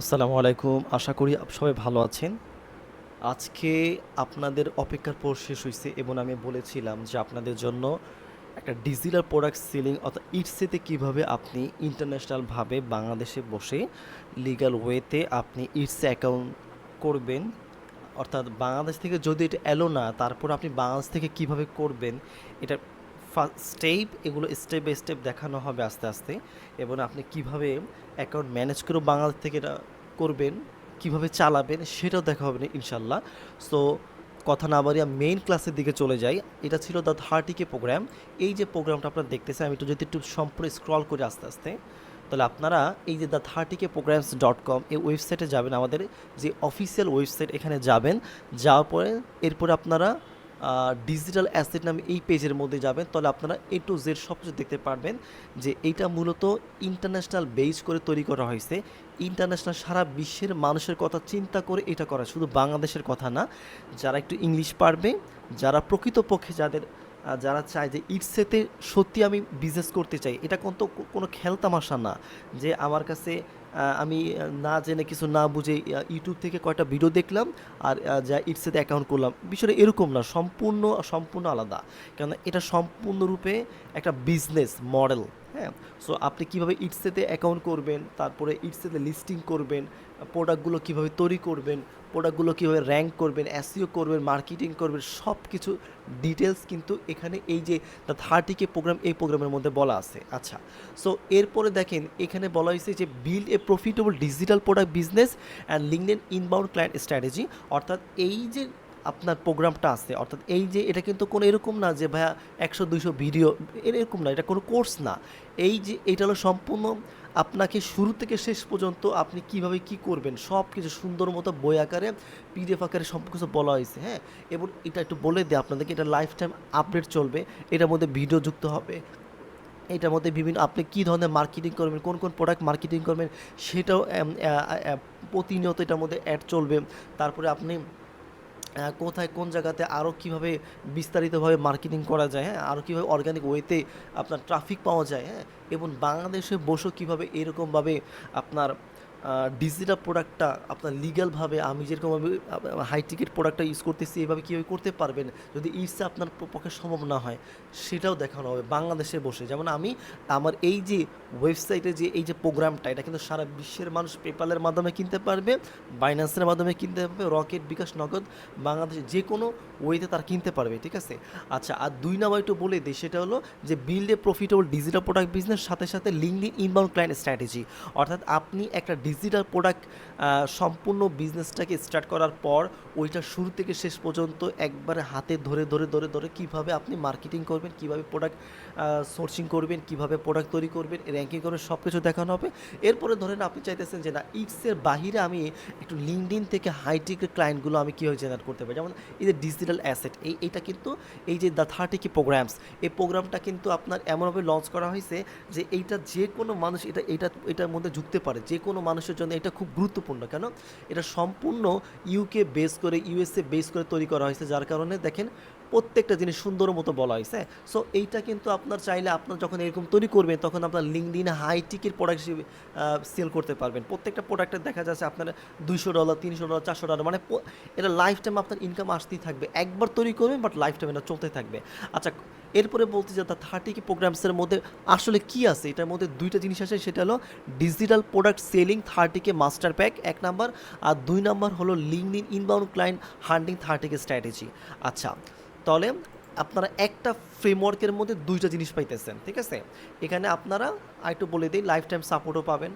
আসসালামু আলাইকুম। আশা করি সবাই ভালো আছেন। আজকে আপনাদের অপেক্ষার পর শেষ হইছে এবং আমি বলেছিলাম যে আপনাদের জন্য একটা ডিজিটাল প্রোডাক্ট সেলিং অর্থাৎ ইটসেতে কিভাবে আপনি ইন্টারন্যাশনালভাবে বাংলাদেশে বসে লিগ্যাল ওয়েতে আপনি ইটসে অ্যাকাউন্ট করবেন। অর্থাৎ বাংলাদেশ থেকে যদি এটা এলো না, তারপর আপনি বাংলাদেশ থেকে কিভাবে করবেন, এটা ফার্স্ট স্টেপ, এগুলো স্টেপ বাই স্টেপ দেখানো হবে আস্তে আস্তে। এবং আপনি কিভাবে অ্যাকাউন্ট ম্যানেজ করে বাংলাদেশ থেকে এটা করবেন, কিভাবে চালাবেন সেটাও দেখা হবে না ইনশাল্লাহ। সো কথা না বাড়িয়ে মেইন ক্লাসের দিকে চলে যাই। এটা ছিল দ্য 30K প্রোগ্রাম। এই যে প্রোগ্রামটা আপনারা দেখতেছেন, আমি একটু যদি একটু সম্পূর্ণ স্ক্রল করি আস্তে আস্তে, তাহলে আপনারা এই যে the30kprograms.com এই ওয়েবসাইটে যাবেন, আমাদের যে অফিসিয়াল ওয়েবসাইট, এখানে যাবেন। যাওয়ার পরে এরপরে আপনারা ডিজিটাল অ্যাসেট নামে এই পেজের মধ্যে যাবেন, তাহলে আপনারা এ টু জেড সব কিছু দেখতে পারবেন যে এইটা মূলত ইন্টারন্যাশনাল বেস করে তৈরি করা হয়েছে। ইন্টারন্যাশনাল সারা বিশ্বের মানুষের কথা চিন্তা করে এটা করা, শুধু বাংলাদেশের কথা না। যারা একটু ইংলিশ পারবে, যারা প্রকৃতপক্ষে যারা চায় যে ইটসেতে সত্যি আমি বিজনেস করতে চাই, এটা কিন্তু কোনো খেলতামাশা না যে আমার কাছে আমি না জেনে কিছু না বুঝে ইউটিউব থেকে কয়টা ভিডিও দেখলাম আর যা ইটসেতে অ্যাকাউন্ট করলাম, বিষয়টা এরকম না, সম্পূর্ণ সম্পূর্ণ আলাদা। কেন এটা সম্পূর্ণরূপে একটা বিজনেস মডেল। হ্যাঁ, সো আপনি কিভাবে ইটসেতে অ্যাকাউন্ট করবেন, তারপরে ইটসেতে লিস্টিং করবেন, প্রোডাক্টগুলো কিভাবে তৈরি করবেন, প্রোডাক্টগুলো কীভাবে র্যাঙ্ক করবেন, এসইও করবেন, মার্কেটিং করবেন, সব কিছু ডিটেলস কিন্তু এখানে এই যে দ্য 30K প্রোগ্রাম, এই প্রোগ্রামের মধ্যে বলা আছে। আচ্ছা, সো এরপরে দেখেন এখানে বলা হয়েছে যে build a profitable digital product business and linked inbound client strategy. অর্থাৎ এই যে আপনার প্রোগ্রামটা আছে, অর্থাৎ এই যে এটা কিন্তু কোনো এরকম না যে ভাইয়া 100-200 ভিডিও, এরকম না, এটা কোনো কোর্স না। এই যে এটা হলো সম্পূর্ণ আপনাকে শুরু থেকে শেষ পর্যন্ত আপনি কিভাবে কি করবেন সব কিছু সুন্দর মতো বই আকারে, পিডিএফ আকারে সব কিছু বলা হয়েছে। হ্যাঁ, এবং এটা একটু বলে দিই আপনাদেরকে, এটা লাইফ টাইম আপডেট চলবে। এটার মধ্যে ভিডিও যুক্ত হবে, এটার মধ্যে বিভিন্ন আপনি কী ধরনের মার্কেটিং করবেন, কোন কোন প্রোডাক্ট মার্কেটিং করবেন সেটাও প্রতিনিয়ত এটার মধ্যে অ্যাড চলবে। তারপরে আপনি কোথায় কোন জায়গাতে আরও কীভাবে বিস্তারিতভাবে মার্কেটিং করা যায়, হ্যাঁ, আরও কীভাবে অর্গানিক ওয়েতে আপনার ট্রাফিক পাওয়া যায়, হ্যাঁ, এবং বাংলাদেশে বসেও কীভাবে এরকমভাবে আপনার ডিজিটাল প্রোডাক্টটা আপনার লিগ্যালভাবে, আমি যেরকমভাবে হাই টিকেট প্রোডাক্টটা ইউজ করতেছি এভাবে কীভাবে করতে পারবেন যদি ইটসে আপনার পক্ষে সম্ভব না হয়, সেটাও দেখানো হবে বাংলাদেশে বসে। যেমন আমি আমার এই যে ওয়েবসাইটে যে এই যে প্রোগ্রামটা, এটা কিন্তু সারা বিশ্বের মানুষ পেপালের মাধ্যমে কিনতে পারবে, বাইন্যান্সের মাধ্যমে কিনতে পারবে, রকেট, বিকাশ, নগদ, বাংলাদেশে যে কোনো ওয়েতে তারা কিনতে পারবে। ঠিক আছে। আচ্ছা, আর 2 নাম্বার একটু বলে দিই, সেটা হলো যে build a profitable digital product business, সাথে সাথে লিঙ্কড ইনবাউন্ড ক্লায়েন্ট স্ট্র্যাটেজি। অর্থাৎ আপনি একটা ডিজিটাল প্রোডাক্ট সম্পূর্ণ বিজনেসটাকে স্টার্ট করার পর ওইটা শুরু থেকে শেষ পর্যন্ত একবারে হাতে ধরে ধরে ধরে ধরে কীভাবে আপনি মার্কেটিং করবেন, কীভাবে প্রোডাক্ট সোর্সিং করবেন, কীভাবে প্রোডাক্ট তৈরি করবেন, র্যাঙ্কিং করবেন, সব কিছু দেখানো হবে। এরপরে ধরেন আপনি চাইতেছেন যে না, ইটসের বাহিরে আমি একটু লিঙ্কডইন থেকে হাই টিকেট ক্লায়েন্টগুলো আমি কীভাবে জেনারেট করতে পারি, যেমন এই যে ডিজিটাল অ্যাসেট, এইটা কিন্তু এই যে দ্য 30K প্রোগ্রামস, এই প্রোগ্রামটা কিন্তু আপনার এমনভাবে লঞ্চ করা হয়েছে যে এইটা যে কোনো মানুষ এটার মধ্যে ঢুকতে পারে, যে কোনো মানুষের জন্য এটা খুব গুরুত্বপূর্ণ। কেন, এটা সম্পূর্ণ ইউকে বেস করে, ইউএসএ বেস করে তৈরি করা হয়েছে, যার কারণে দেখেন প্রত্যেকটা জিনিস সুন্দর মতো বলা হয়েছে। সো এইটা কিন্তু আপনার চাইলে আপনার যখন এরকম তৈরি করবেন তখন আপনার লিঙ্কডইনে হাই টিকেট প্রোডাক্ট হিসেবে সেল করতে পারবেন। প্রত্যেকটা প্রোডাক্টে দেখা যাচ্ছে আপনার $200, $300, $400, মানে এটা লাইফ টাইম আপনার ইনকাম আসতেই থাকবে। একবার তৈরি করবেন বাট লাইফ টাইম এটা চলতে থাকবে। আচ্ছা, এরপরে বলতে যে দ্য 30K প্রোগ্রামসের মধ্যে আসলে কি আছে, এটার মধ্যে 2টা জিনিস আছে, সেটা হলো digital product selling 30K master pack 1 number, আর 2 নাম্বার হলো LinkedIn inbound client hunting 30K strategy. আচ্ছা, তাহলে আপনারা একটা ফ্রেমওয়ার্কের মধ্যে 2টা জিনিস পাইতেছেন। ঠিক আছে, এখানে আপনারা আরেকটু বলে দিই, লাইফ টাইম সাপোর্টও পাবেন,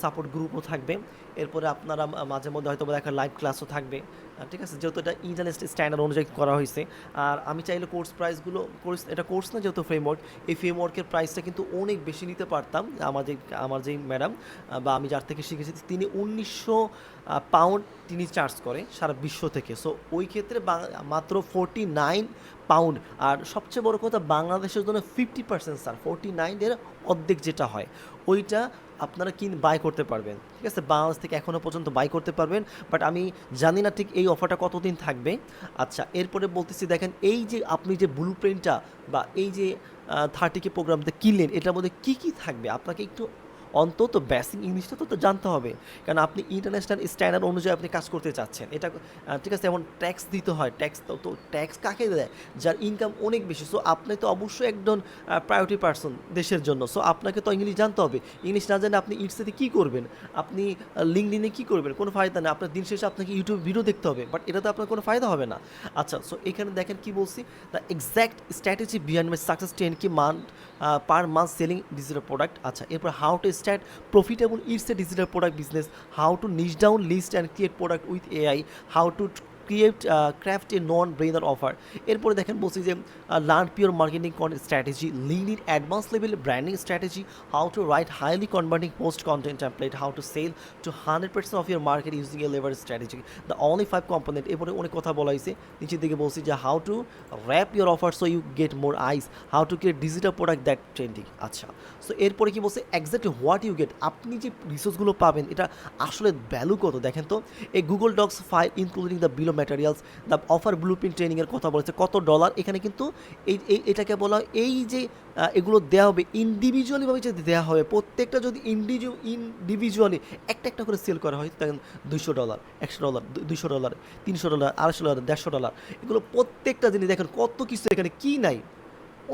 সাপোর্ট গ্রুপও থাকবে। এরপরে আপনারা মাঝে মধ্যে হয়তো একটা লাইভ ক্লাসও থাকবে। ঠিক আছে, যেহেতু এটা ইন্টারন্যাশনাল স্ট্যান্ডার্ড অনুযায়ী করা হয়েছে। আর আমি চাইলে এটা কোর্স না, যেহেতু ফ্রেমওয়ার্ক, এই ফ্রেমওয়ার্কের প্রাইসটা কিন্তু অনেক বেশি নিতে পারতাম। আমার যেই ম্যাডাম বা আমি যার থেকে শিখেছি, তিনি 1900 পাউন্ড তিনি চার্জ করে সারা বিশ্ব থেকে। সো ওই ক্ষেত্রে মাত্র 49 পাউন্ড। আর সবচেয়ে বড় কথা, বাংলাদেশের জন্য 50% স্যার, 49-এর অর্ধেক যেটা হয় ওইটা আপনারা বাই করতে পারবেন। ঠিক আছে, বাংলাদেশ থেকে এখনও পর্যন্ত বাই করতে পারবেন, বাট আমি জানি না ঠিক এই অফারটা কতদিন থাকবে। আচ্ছা, এরপরে বলতেছি, দেখেন এই যে আপনি যে ব্লু প্রিন্টটা বা এই যে 30K প্রোগ্রামটা কিনলেন, এটার মধ্যে কী কী থাকবে আপনাকে একটু অন্তত বেসিক ইংলিশটা তো জানতে হবে, কারণ আপনি ইন্টারন্যাশনাল স্ট্যান্ডার্ড অনুযায়ী আপনি কাজ করতে চাচ্ছেন। এটা ঠিক আছে, এমন ট্যাক্স দিতে হয়, ট্যাক্স তো ট্যাক্স কাকে দেয়? যার ইনকাম অনেক বেশি। সো আপনি তো অবশ্যই একজন প্রায়োরিটি পার্সন দেশের জন্য। সো আপনাকে তো ইংলিশ জানতে হবে। ইংলিশ না জানলে আপনি ইটসেতে কী করবেন? আপনি লিঙ্কডইনে কী করবেন? কোনো ফায়দা নেই। আপনার দিন শেষে আপনাকে ইউটিউব ভিডিও দেখতে হবে, বাট এটাতে আপনার কোনো ফায়দা হবে না। আচ্ছা, সো এখানে দেখেন কি বলছি, the exact strategy behind my success 10K month per month selling digital product. আচ্ছা, এরপর how to start profitable it's a digital product business, how to niche down list and create product with AI, how to create craft a no brainer offer. এরপরে দেখেন বলছি যে learn pure marketing strategy, lead in advance level branding strategy, how to write highly converting post content template, how to sell to 100% of your market using a lever strategy, the only 5 component. এরপরে অনেক কথা বলা হয়েছে, নিচের দিকে বলছি যে how to wrap your offer so you get more eyes, how to create digital product that trending. আচ্ছা, সো এরপরে কি বলছে, এক্স্যাক্টলি হোয়াট ইউ গেট, আপনি যে রিসোর্সগুলো পাবেন এটা আসলে ভ্যালু কত দেখেন তো। এই Google Docs file including the bill of materials, the offer blueprint ট্রেনিংয়ের কথা বলেছে, কত ডলার। এখানে কিন্তু এটাকে বলা হয় এই যে এগুলো দেওয়া হবে ইন্ডিভিজুয়ালিভাবে যদি দেওয়া হবে, প্রত্যেকটা যদি ইন্ডিভিজুয়ালি একটা একটা করে সেল করা হয়, তখন $200, $100, $200, $300, $250, $150, এগুলো প্রত্যেকটা জিনিস দেখেন কত কিছু এখানে কি নাই,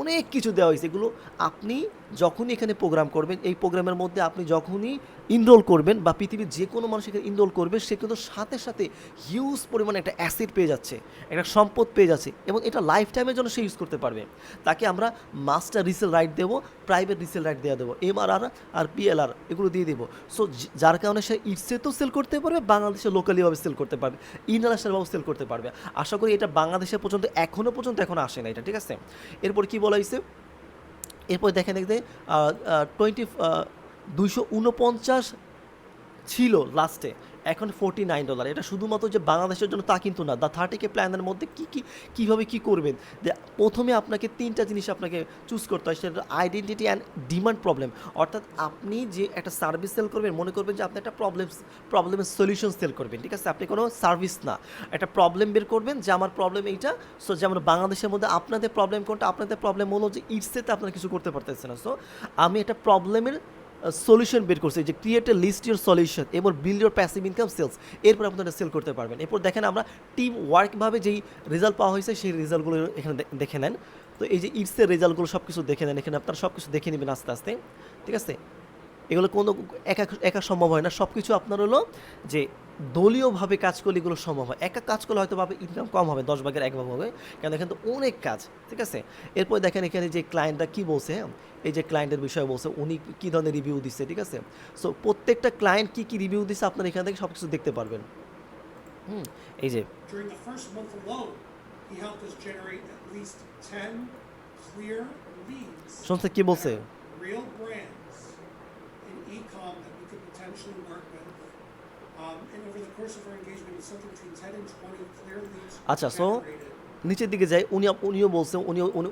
অনেক কিছু দেওয়া হয়েছে। এগুলো আপনি যখনই এখানে প্রোগ্রাম করবেন, এই প্রোগ্রামের মধ্যে আপনি যখনই ইনরোল করবেন বা পৃথিবীর যে কোনো মানুষ এখানে ইনরোল করবে, সে কিন্তু সাথে সাথে হিউজ পরিমাণে একটা অ্যাসেট পেয়ে যাচ্ছে, একটা সম্পদ পেয়ে যাচ্ছে, এবং এটা লাইফ টাইমের জন্য সে ইউজ করতে পারবে। তাকে আমরা মাস্টার রিসেল রাইট দেবো, প্রাইভেট রিসেল রাইট দেওয়া দেবো, MRR আর PLR এগুলো দিয়ে দেবো। সো যার কারণে সে ইটসেতেও সেল করতে পারবে, বাংলাদেশে লোকালিভাবে সেল করতে পারবে, ইন্টারন্যাশনালভাবে সেল করতে পারবে। আশা করি এটা বাংলাদেশের পর্যন্ত এখনও পর্যন্ত আসে না এটা, ঠিক আছে। এরপর কি বলা হয়েছে, এরপর দেখেন দেখতে 249 ছিল লাস্টে, এখন $49। এটা শুধুমাত্র যে বাংলাদেশের জন্য তা কিন্তু না। দ্য 30K প্ল্যানের মধ্যে কীভাবে কী করবেন, যে প্রথমে আপনাকে 3টা জিনিস আপনাকে চুজ করতে হয়, সেটা আইডেন্টিটি অ্যান্ড ডিমান্ড প্রবলেম। অর্থাৎ আপনি যে একটা সার্ভিস সেল করবেন, মনে করবেন যে আপনি একটা প্রবলেমের সলিউশন সেল করবেন, ঠিক আছে, আপনি কোনো সার্ভিস না, একটা প্রবলেম বের করবেন যে আমার প্রবলেম এইটা। সো যেমন বাংলাদেশের মধ্যে আপনাদের প্রবলেম কোনটা, আপনাদের প্রবলেম হলো যে ইটসেতে আপনারা কিছু করতে পারতেছেন না। সো আমি একটা প্রবলেমের সলিউশন বের করছে, যে create a list your solution এবং build your passive income sales. এরপর আপনারা সেল করতে পারবেন। এরপর দেখেন আমরা টিম ওয়ার্কভাবে যেই রেজাল্ট পাওয়া হয়েছে সেই রেজাল্টগুলো এখানে দেখে নেন। তো এই যে ইটসের রেজাল্টগুলো সব কিছু দেখে নেন, এখানে আপনারা সব কিছু দেখে নেবেন আস্তে আস্তে, ঠিক আছে। এগুলো কোনো একা সম্ভব হয় না, সব কিছু আপনার হলো যে দলীয়ভাবে কাজ করলে এগুলো সম্ভব হয়। একা কাজ করলে হয়তো ভাবে ইনকাম কম হবে, 10 ভাগের 1 ভাগ হবে, কারণ এখানে তো অনেক কাজ, ঠিক আছে। এরপর দেখেন এখানে যে ক্লায়েন্টরা কী বলছে, হ্যাঁ, এই যে ক্লায়েন্টের বিষয়ে বলছে, উনি কী ধরনের রিভিউ দিচ্ছে, ঠিক আছে। সো প্রত্যেকটা ক্লায়েন্ট কী রিভিউ দিচ্ছে আপনারা এখান থেকে সব কিছু দেখতে পারবেন। এই যে During the first month alone, he helped us generate at least 10 clear leads. শুনছে কি বলছে, that are real brands in e-com that we could potentially work with. And over the course of our engagement, it's something between 10 and 20 clear leads আচ্ছা। So generated. নিচের দিকে যাই, উনিও বলছে,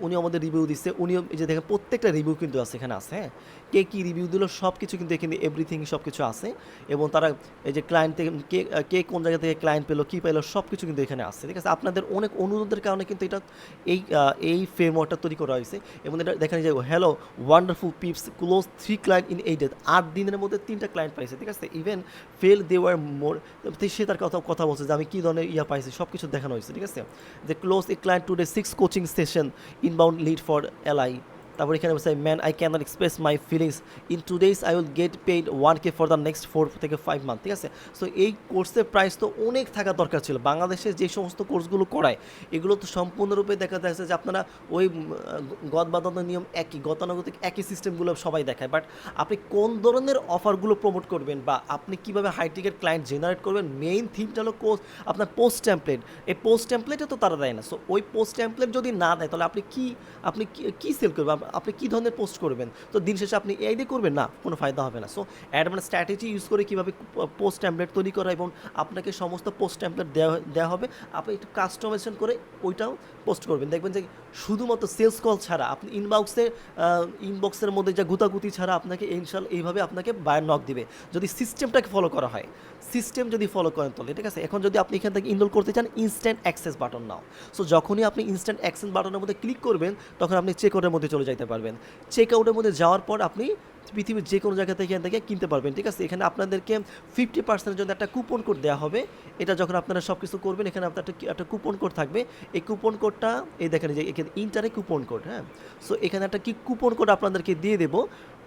উনিও আমাদের রিভিউ দিচ্ছে, উনিও এই যে দেখেন প্রত্যেকটা রিভিউ কিন্তু আছে এখানে আছে, হ্যাঁ, কে কী রিভিউ দিল সব কিছু কিন্তু এখানে এভরিথিং সব কিছু আছে, এবং তারা এই যে ক্লায়েন্ট থেকে কে কোন জায়গা থেকে ক্লায়েন্ট পেলো, কী পেলো, সব কিছু কিন্তু এখানে আছে, ঠিক আছে। আপনাদের অনেক অনুরোধের কারণে কিন্তু এটা এই ফ্রেমওয়ার্কটা তৈরি করা হয়েছে, এবং এটা দেখেন যে hello wonderful pips close 3 client in 8 days, 8 দিনের মধ্যে 3টা ক্লায়েন্ট পাইছে, ঠিক আছে। ইভেন ফেল দে ওয়ার মোর, সে তার কথা বলছে যে আমি কী ধরনের পাইছি, সব কিছু দেখানো হয়েছে, ঠিক আছে। যে close a client today 6 coaching session inbound lead for LI। তারপর এখানে বলছে man I can't express my feelings in 2 days I will get paid 1K for the next 4 থেকে 5 মান্থ, ঠিক আছে। সো এই কোর্সের প্রাইস তো অনেক থাকা দরকার ছিল। বাংলাদেশে যে সমস্ত কোর্সগুলো করায় এগুলো তো সম্পূর্ণরূপে দেখা যাচ্ছে যে আপনারা ওই গদবাঁধানো নিয়ম একই, গতানুগতিক একই সিস্টেমগুলো সবাই দেখায়, বাট আপনি কোন ধরনের অফারগুলো প্রমোট করবেন বা আপনি কীভাবে হাই টিকেট ক্লায়েন্ট জেনারেট করবেন, মেইন থিমটা হলো কোর্স আপনার পোস্ট টেমপ্লেট। এই পোস্ট টেমপ্লেটে তো তারা দেয় না। সো ওই পোস্ট টেমপ্লেট যদি না দেয় তাহলে আপনি কি সেল করবেন, আপনি কী ধরনের পোস্ট করবেন? তো দিন শেষে আপনি এই দিয়ে করবেন না, কোনো ফায়দা হবে না। সো অ্যাডভান্স স্ট্র্যাটেজি ইউজ করে কীভাবে পোস্ট টেমপ্লেট তৈরি করা, এবং আপনাকে সমস্ত পোস্ট টেমপ্লেট দেওয়া হবে, আপনি একটু কাস্টমাইজেশন করে ওইটাও পোস্ট করবেন। দেখবেন যে শুধুমাত্র সেলস কল ছাড়া আপনি ইনবক্সের মধ্যে যা গুতাগুতি ছাড়া আপনাকে ইনশাল্লাহ এইভাবে আপনাকে বায়ার নক দিবে, যদি সিস্টেমটাকে ফলো করা হয়। সিস্টেম যদি ফলো করেন তাহলে, ঠিক আছে। এখন যদি আপনি এখান থেকে ইনরোল করতে চান, ইনস্ট্যান্ট অ্যাক্সেস বাটন নাও। সো যখনই আপনি ইনস্ট্যান্ট অ্যাক্সেস বাটনের মধ্যে ক্লিক করবেন তখন আপনি চেক আউটের মধ্যে চলে যেতে পারবেন। চেক আউটের মধ্যে যাওয়ার পর আপনি পৃথিবীর যে কোনো জায়গা থেকে এখান থেকে কিনতে পারবেন, ঠিক আছে? এখানে আপনাদেরকে 50% জন্য একটা কুপন কোড দেওয়া হবে। এটা যখন আপনারা সব কিছু করবেন, এখানে আপনার একটা কুপন কোড থাকবে। এই কুপন কোডটা এই দেখেন যে এখানে ইন্টারে কুপন কোড, হ্যাঁ? সো এখানে একটা কুপন কোড আপনাদেরকে দিয়ে দেবো।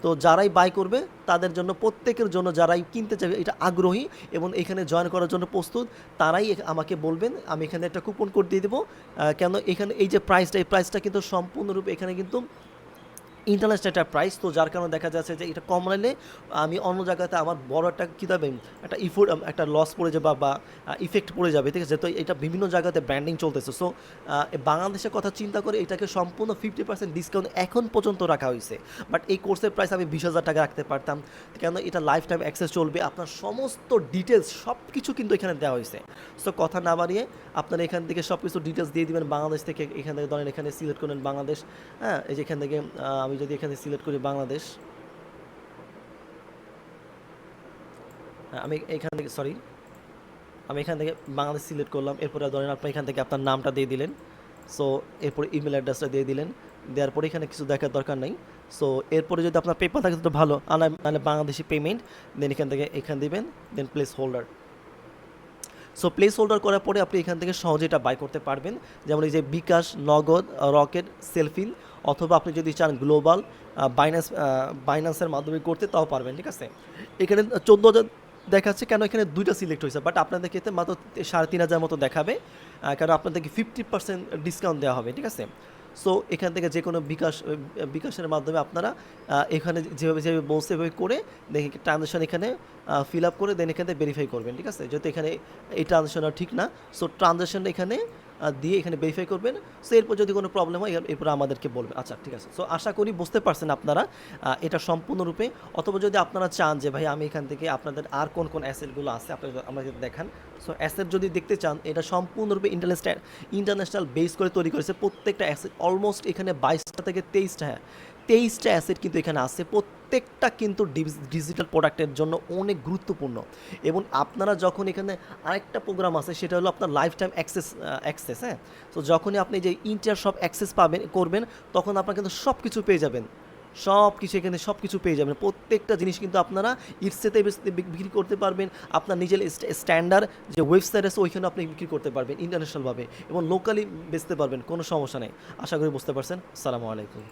তো যারাই বাই করবে তাদের জন্য, প্রত্যেকের জন্য, যারাই কিনতে চাইবে, এটা আগ্রহী এবং এখানে জয়েন করার জন্য প্রস্তুত, তারাই আমাকে বলবেন, আমি এখানে একটা কুপন কোড দিয়ে দেবো। কেন এখানে এই যে প্রাইসটা, এই প্রাইসটা কিন্তু সম্পূর্ণরূপে এখানে কিন্তু ইন্টারন্যাশনাল একটা প্রাইস। তো যার কারণে দেখা যাচ্ছে যে এটা কম নিলে আমি অন্য জায়গাতে আমার বড় একটা কী দেবে, একটা একটা লস পড়ে যাবে বা ইফেক্ট পড়ে যাবে, ঠিক আছে? তো এটা বিভিন্ন জায়গাতে ব্র্যান্ডিং চলতেছে। সো বাংলাদেশের কথা চিন্তা করে এটাকে সম্পূর্ণ 50% ডিসকাউন্ট এখন পর্যন্ত রাখা হয়েছে। বাট এই কোর্সের প্রাইস আমি 20,000 টাকা রাখতে পারতাম, কেন এটা লাইফ টাইম অ্যাক্সেস চলবে, আপনার সমস্ত ডিটেলস সব কিছু কিন্তু এখানে দেওয়া হয়েছে। সো কথা না বাড়িয়ে আপনারা এখান থেকে সব কিছু ডিটেলস দিয়ে দিবেন বাংলাদেশ থেকে। এখান থেকে ধরেন এখানে সিলেক্ট করলেন বাংলাদেশ, হ্যাঁ? এই যে এখান থেকে আমি যদি এখানে সিলেক্ট করি বাংলাদেশ, আমি এখান থেকে আমি এখান থেকে বাংলাদেশ সিলেক্ট করলাম। এরপরে ধরেন আপনি এখান থেকে আপনার নামটা দিয়ে দিলেন। সো এরপরে ইমেল অ্যাড্রেসটা দিয়ে দিলেন। দেওয়ার পরে এখানে কিছু দেখার দরকার নেই। সো এরপরে যদি আপনার পেপার থাকে তো ভালো, নাহলে বাংলাদেশি পেমেন্ট, দেন এখান থেকে দিবেন, then placeholder. So placeholder করার পরে আপনি এখান থেকে সহজে এটা বাই করতে পারবেন। যেমন এই যে বিকাশ, নগদ, রকেট, সেলফিন, অথবা আপনি যদি চান গ্লোবাল বাইন্যান্সের মাধ্যমে করতে, তাও পারবেন, ঠিক আছে? এখানে 14,000 দেখাচ্ছে, কেন এখানে দুইটা সিলেক্ট হয়েছে, বাট আপনাদের ক্ষেত্রে মাত্র 3,500 মতো দেখাবে, কারণ আপনাদেরকে 50% ডিসকাউন্ট দেওয়া হবে, ঠিক আছে? সো এখান থেকে যে কোনো বিকাশের মাধ্যমে আপনারা এখানে যেভাবে বলছে এভাবে করে দেখে ট্রানজ্যাকশন এখানে ফিল আপ করে দেন এখান থেকে ভেরিফাই করবেন, ঠিক আছে? যেহেতু এখানে এই ট্রানজ্যাকশনটা ঠিক না, সো ট্রানজ্যাকশন এখানে দিয়ে এখানে ভেরিফাই করবেন। সো এরপর যদি কোনো প্রবলেম হয় এরপর আমাদেরকে বলবেন। আচ্ছা, ঠিক আছে। সো আশা করি বুঝতে পারছেন আপনারা এটা সম্পূর্ণরূপে। অথবা যদি আপনারা চান যে ভাই আমি এখান থেকে আপনাদের আর কোন অ্যাসেটগুলো আছে আপনারা আমাকে দেখান, সো অ্যাসেট যদি দেখতে চান, এটা সম্পূর্ণরূপে ইন্টারন্যাশনাল বেস করে তৈরি করেছে। প্রত্যেকটা অ্যাসেট অলমোস্ট এখানে 22টা থেকে 23টা অ্যাসেট কিন্তু এখানে আছে। প্রত্যেকটা কিন্তু ডিজিটাল প্রোডাক্টের জন্য অনেক গুরুত্বপূর্ণ। এবং আপনারা যখন এখানে আরেকটা প্রোগ্রাম আছে, সেটা হলো আপনার লাইফ টাইম অ্যাক্সেস, হ্যাঁ? তো যখনই আপনি যে ইন্টার সব অ্যাক্সেস করবেন, তখন আপনারা কিন্তু সব কিছু পেয়ে যাবেন। সব কিছু এখানে সব কিছু পেয়ে যাবেন। প্রত্যেকটা জিনিস কিন্তু আপনারা ইটসেতে বিক্রি করতে পারবেন। আপনার নিজের স্ট্যান্ডার্ড যে ওয়েবসাইট আছে ওইখানে আপনি বিক্রি করতে পারবেন ইন্টারন্যাশনালভাবে, এবং লোকালি বেচতে পারবেন, কোনো সমস্যা নেই। আশা করি বুঝতে পারছেন। আসসালামু আলাইকুম।